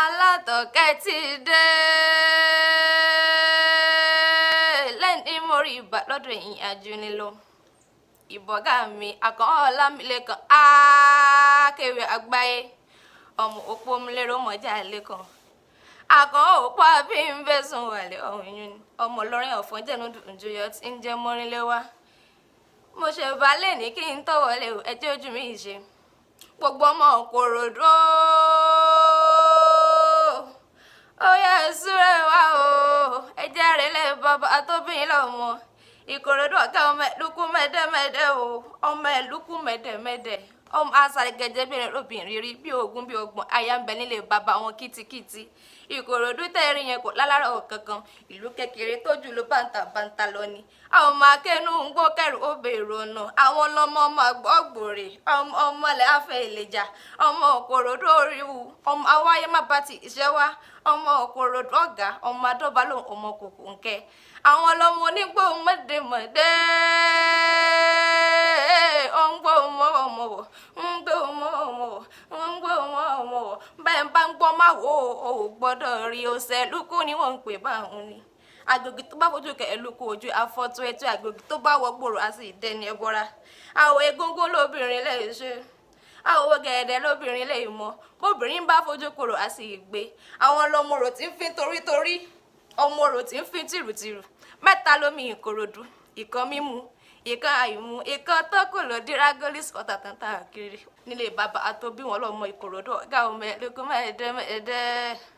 alátọ̀kẹ́ ti dé lẹ́ni mórí ìbà lọ́dọ̀ ẹ̀yìn ajúnilọ ìbọ̀gá mi àkàn ọlámilẹ́kan akéwì àgbáyé ọmọ òpó múlẹ́rọ mọ́jà lẹ́kan àkàn òpó abíńbẹ́sùn wàlẹ̀ ọ̀hún yún ọmọ lọ́rin ọ̀fọ́n jẹ́nu dùnjúyọ tí ń jẹ́ mọ́rinlẹ́wà mo ṣe balẹ̀ ní kí n tọ́wọ́lé ẹjẹ́ ojú mi ṣe gbogbo ọmọ Ìkòròdú ó yẹ súré wá o ẹjẹ́ rẹ̀ lẹ́ bàbá tó bí lọ́mọ Ìkòròdú ọ̀gá ọmọ ẹ̀lúkú mẹ́dẹ́mẹ́dẹ́ o ọmọ ẹ̀lúkú mẹ́dẹ́mẹ́dẹ́ ọmọ asàrẹ̀gẹ̀jẹ̀ bìnrin lóbìnrin rí bí ogún bí ọgbọ̀n aya ń bẹ nílé bàbá wọn kìtìkìtì Ìkòròdú tẹ́ẹ̀rí yẹn kò lálárọ̀ kankan ìlú kékeré tójú ló bàǹtàbàǹtà lọ ni àwọn ọmọ akẹ́nu ń gbó kẹrù ó bèrò ọ̀nà àwọn ọlọ́mọ ọmọ àgbọ̀gbòrè ọmọlẹ̀ afẹ́ ìlẹ̀jà ọmọ Ìkòròdú oríwu ọmọ awáyé má bá ti iṣẹ́ wá ọmọ Ìkòròdú ọ̀gá ọmọ adọ́balóhùn ọmọ kòkò ńkẹ́ àwọn ọlọ́mọ onígbòhùn mọ́dẹ́mọ́dẹ́ bẹ́ẹ̀ bá ń gbọ́ máa wò ó gbọ́dọ̀ rí ọ̀sẹ̀ lúkú ni wọ́n ń pè báwọn ni agbègbè tó bá fojú kẹ ẹlùkù ojú afọ́tún ẹtú agbègbè tó bá wọ gbòòrò á sì dẹni ẹbọra àwọ̀ egúngún lóbìnrin lè ṣe àwọ̀ gẹ̀ẹ́dẹ́ lóbìnrin lè mọ bóbìnrin bá fojú kòrò á sì gbé àwọn ọlọmọ rò tí ń fin torítorí ọmọ rò tí ń fin tìrùtìrù mẹ́ta lómi Ìkòròdú ìkan mímu ìkan àìmú ìkan tó kù ló dírágólís ọ̀tàtàntà kiri nílé bàbá àtòbí wọn lọ́mọ Ìkòròdú ọ̀gá ọmọ ẹ̀lẹ́gùn mẹ́ẹ̀ẹ́dẹ́mẹ́ẹ̀ẹ́dẹ́.